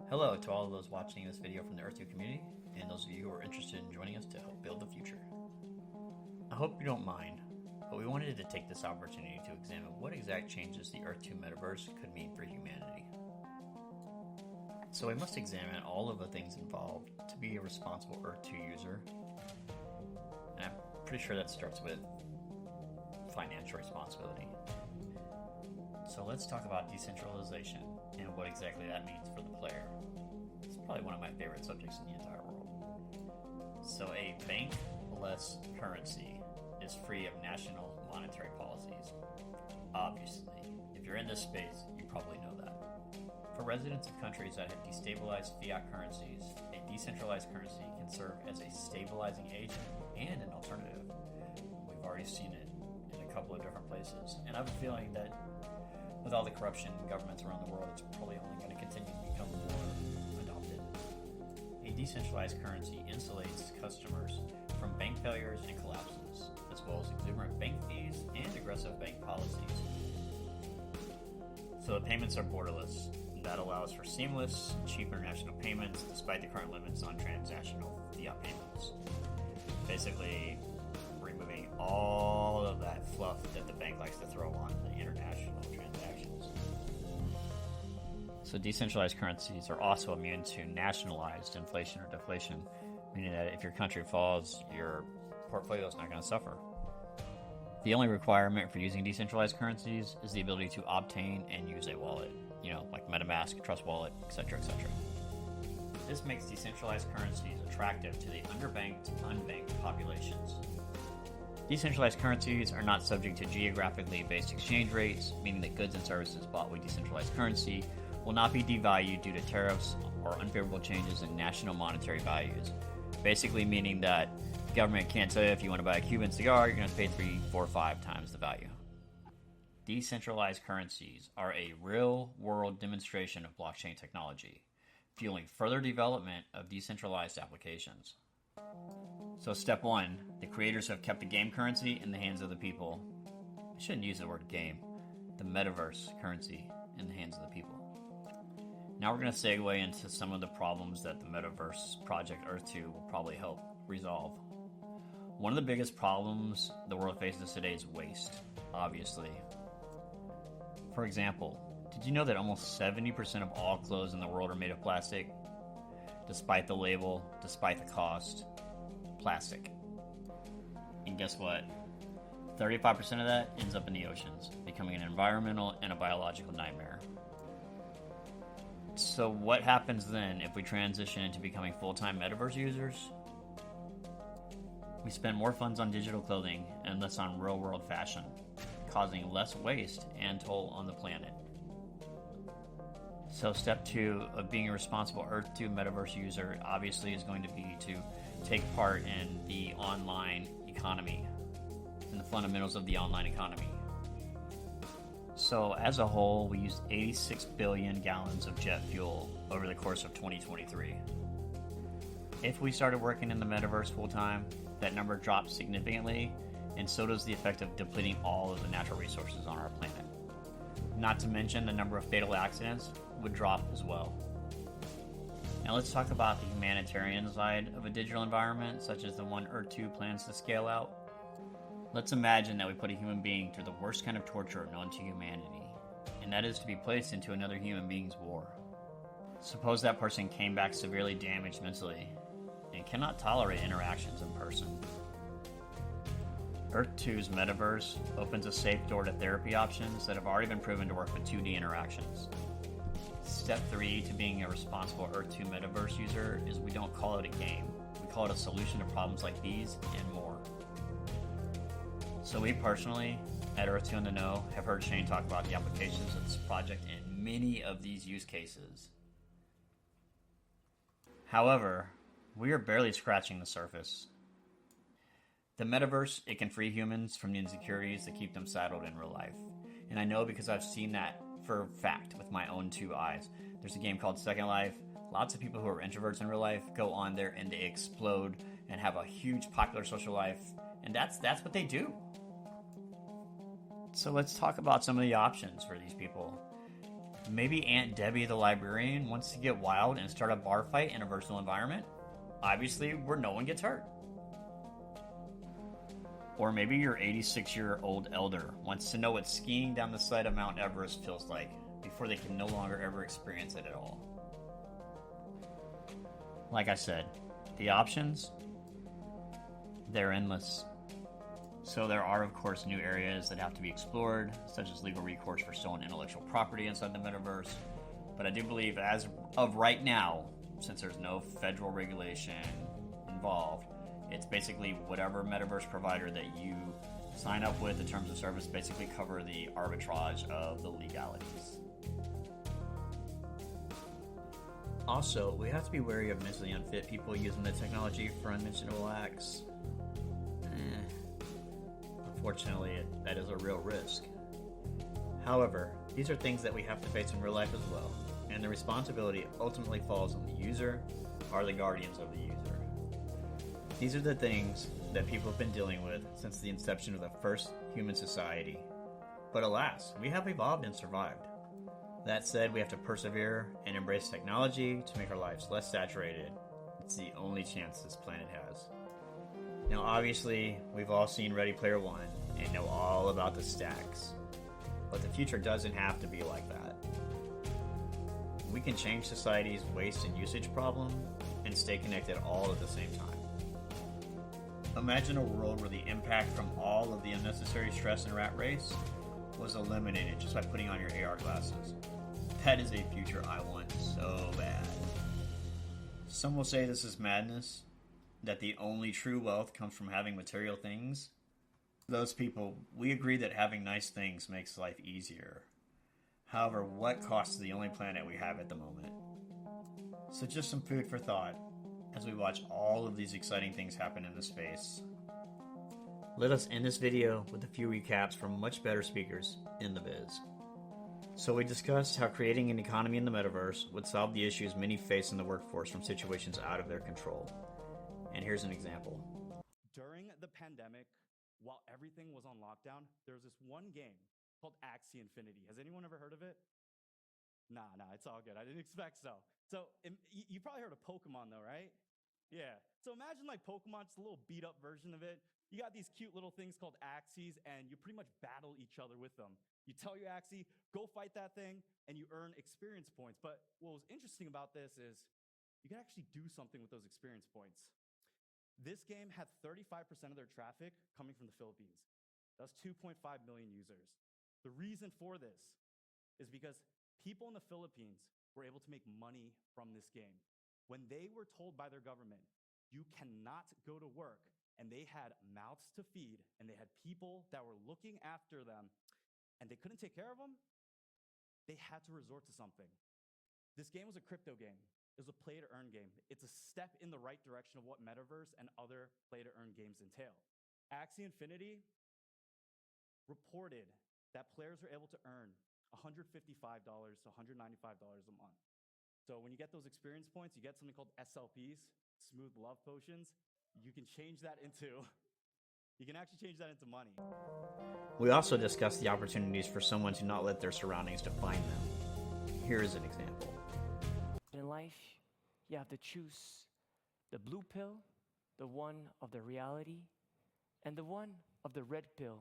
Hello to all of those watching this video from the Earth2 community, and those of you who are interested in joining us to help build the future. I hope you don't mind, but we wanted to take this opportunity to examine what exact changes the Earth2 Metaverse could mean for humanity. So we must examine all of the things involved to be a responsible Earth2 user, and I'm pretty sure that starts with financial responsibility. So let's talk about decentralization and what exactly that means for the player. It's probably one of my favorite subjects in the entire world. So a bank-less currency is free of national monetary policies. Obviously, if you're in this space, you probably know that. For residents of countries that have destabilized fiat currencies, a decentralized currency can serve as a stabilizing agent and an alternative. We've already seen it in a couple of different places, and I have a feeling that with all the corruption in governments around the world, it's probably only going to continue to become more adopted. A decentralized currency insulates customers from bank failures and collapses, as well as exuberant bank fees and aggressive bank policies. So the payments are borderless. That allows for seamless, cheap international payments despite the current limits on transactional fiat payments. Basically, removing all of that fluff that the bank likes to throw on the international transactions. So decentralized currencies are also immune to nationalized inflation or deflation, meaning that if your country falls, your portfolio is not going to suffer. The only requirement for using decentralized currencies is the ability to obtain and use a wallet, like MetaMask, Trust Wallet, etc., etc. This makes decentralized currencies attractive to the underbanked, unbanked populations. Decentralized currencies are not subject to geographically based exchange rates, meaning that goods and services bought with decentralized currency will not be devalued due to tariffs or unfavorable changes in national monetary values. Basically meaning that the government can't tell you if you want to buy a Cuban cigar, you're going to pay 3, 4, 5 times the value. Decentralized currencies are a real-world demonstration of blockchain technology, fueling further development of decentralized applications. So step 1, the creators have kept the game currency in the hands of the people. I shouldn't use the word game. The metaverse currency in the hands of the people. Now we're going to segue into some of the problems that the metaverse project Earth2 will probably help resolve. One of the biggest problems the world faces today is waste, obviously. For example, did you know that almost 70% of all clothes in the world are made of plastic? Despite the label, despite the cost, plastic. And guess what? 35% of that ends up in the oceans, becoming an environmental and a biological nightmare. So what happens then if we transition into becoming full-time metaverse users? We spend more funds on digital clothing and less on real-world fashion, causing less waste and toll on the planet. So step 2 of being a responsible Earth2 Metaverse user obviously is going to be to take part in the online economy and the fundamentals of the online economy. So as a whole, we used 86 billion gallons of jet fuel over the course of 2023. If we started working in the metaverse full time, that number drops significantly, and so does the effect of depleting all of the natural resources on our planet. Not to mention the number of fatal accidents would drop as well. Now let's talk about the humanitarian side of a digital environment, such as the one Earth2 plans to scale out. Let's imagine that we put a human being through the worst kind of torture known to humanity, and that is to be placed into another human being's war. Suppose that person came back severely damaged mentally and cannot tolerate interactions in person. Earth2's metaverse opens a safe door to therapy options that have already been proven to work with 2D interactions. Step 3 to being a responsible Earth2 metaverse user is we don't call it a game. We call it a solution to problems like these and more. So we personally, at Earth2 in the Know, have heard Shane talk about the applications of this project in many of these use cases. However, we are barely scratching the surface. The metaverse, it can free humans from the insecurities that keep them saddled in real life. And I know because I've seen that for a fact with my own 2 eyes. There's a game called Second Life. Lots of people who are introverts in real life go on there and they explode and have a huge popular social life. And that's what they do. So let's talk about some of the options for these people. Maybe Aunt Debbie the librarian wants to get wild and start a bar fight in a virtual environment, obviously where no one gets hurt. Or maybe your 86-year-old elder wants to know what skiing down the side of Mount Everest feels like before they can no longer ever experience it at all. Like I said, the options, they're endless. So there are, of course, new areas that have to be explored, such as legal recourse for stolen intellectual property inside the metaverse. But I do believe, as of right now, since there's no federal regulation involved, it's basically whatever metaverse provider that you sign up with. The terms of service basically cover the arbitrage of the legalities. Also, we have to be wary of mentally unfit people using the technology for unmentionable acts. Unfortunately, that is a real risk. However, these are things that we have to face in real life as well, and the responsibility ultimately falls on the user or the guardians of the user. These are the things that people have been dealing with since the inception of the first human society. But alas, we have evolved and survived. That said, we have to persevere and embrace technology to make our lives less saturated. It's the only chance this planet has. Now obviously, we've all seen Ready Player One and know all about the stacks. But the future doesn't have to be like that. We can change society's waste and usage problem and stay connected all at the same time. Imagine a world where the impact from all of the unnecessary stress and rat race was eliminated just by putting on your AR glasses. That is a future I want so bad. Some will say this is madness, that the only true wealth comes from having material things. Those people, we agree that having nice things makes life easier. However, what costs the only planet we have at the moment? So just some food for thought as we watch all of these exciting things happen in the space. Let us end this video with a few recaps from much better speakers in the biz. So we discussed how creating an economy in the metaverse would solve the issues many face in the workforce from situations out of their control. And here's an example. During the pandemic, while everything was on lockdown, there was this one game called Axie Infinity. Has anyone ever heard of it? Nah, it's all good. I didn't expect so. So you probably heard of Pokemon though, right? Yeah. So imagine like Pokemon, just a little beat up version of it. You got these cute little things called Axies, and you pretty much battle each other with them. You tell your Axie, go fight that thing, and you earn experience points. But what was interesting about this is you can actually do something with those experience points. This game had 35% of their traffic coming from the Philippines. That's 2.5 million users. The reason for this is because people in the Philippines were able to make money from this game. When they were told by their government, you cannot go to work, and they had mouths to feed, and they had people that were looking after them, and they couldn't take care of them, they had to resort to something. This game was a crypto game. It was a play-to-earn game. It's a step in the right direction of what Metaverse and other play-to-earn games entail. Axie Infinity reported that players were able to earn $155 to $195 a month. So when you get those experience points, you get something called SLPs, smooth love potions. You can change that into, you can actually change that into money. We also discussed the opportunities for someone to not let their surroundings define them. Here is an example. In life, you have to choose the blue pill, the one of the reality, and the one of the red pill,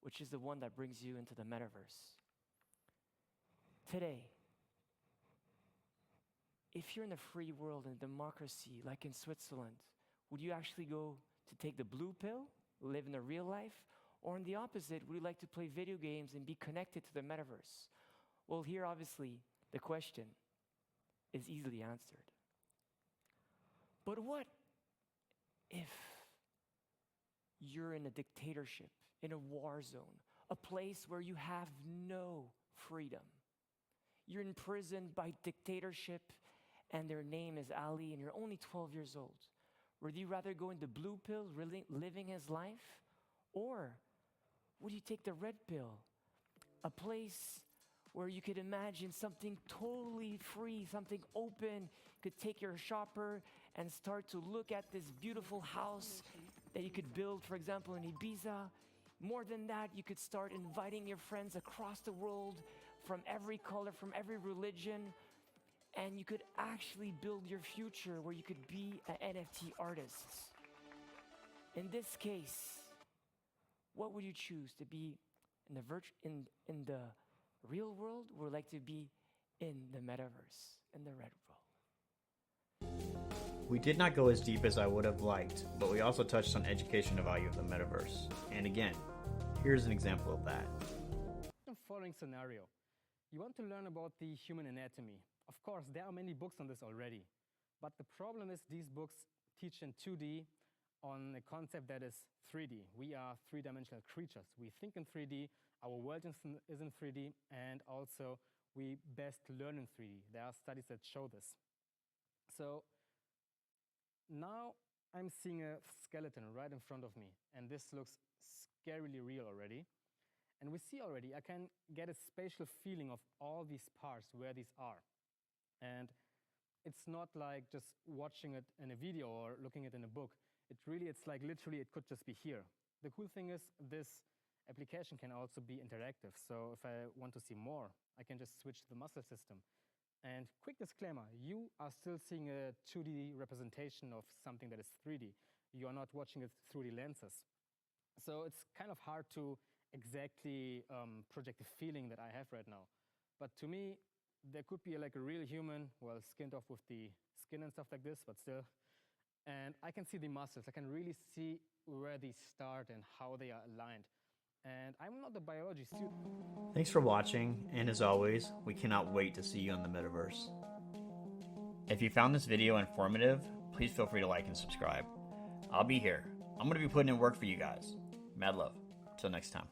which is the one that brings you into the metaverse. Today, if you're in a free world and democracy like in Switzerland, would you actually go to take the blue pill, live in a real life? Or on the opposite, would you like to play video games and be connected to the metaverse? Well, here obviously the question is easily answered. But what if you're in a dictatorship, in a war zone, a place where you have no freedom? You're imprisoned by dictatorship and their name is Ali and you're only 12 years old. Would you rather go in the blue pill, really living his life? Or would you take the red pill, a place where you could imagine something totally free, something open, could take your shopper and start to look at this beautiful house that you could build, for example, in Ibiza. More than that, you could start inviting your friends across the world from every color, from every religion, and you could actually build your future where you could be an NFT artist. In this case, what would you choose to be in the real world, or like to be in the metaverse, in the red world? We did not go as deep as I would have liked, but we also touched on educational value of the metaverse. And again, here's an example of that. The following scenario. You want to learn about the human anatomy. Of course, there are many books on this already. But the problem is these books teach in 2D on a concept that is 3D. We are three-dimensional creatures. We think in 3D, our world is in 3D, and also we best learn in 3D. There are studies that show this. So now I'm seeing a skeleton right in front of me, and this looks scarily real already. And we see already, I can get a spatial feeling of all these parts, where these are. And it's not like just watching it in a video or looking at it in a book. It's like literally it could just be here. The cool thing is this application can also be interactive. So if I want to see more, I can just switch to the muscle system. And quick disclaimer, you are still seeing a 2D representation of something that is 3D. You are not watching it through the lenses. So it's kind of hard to exactly project the feeling that I have right now. But to me, there could be like a real human, well, skinned off with the skin and stuff like this, but still. And I can see the muscles. I can really see where they start and how they are aligned. And I'm not a biology student. Thanks for watching, and as always, we cannot wait to see you in the metaverse. If you found this video informative, please feel free to like and subscribe. I'll be here. I'm going to be putting in work for you guys. Mad love. Till next time.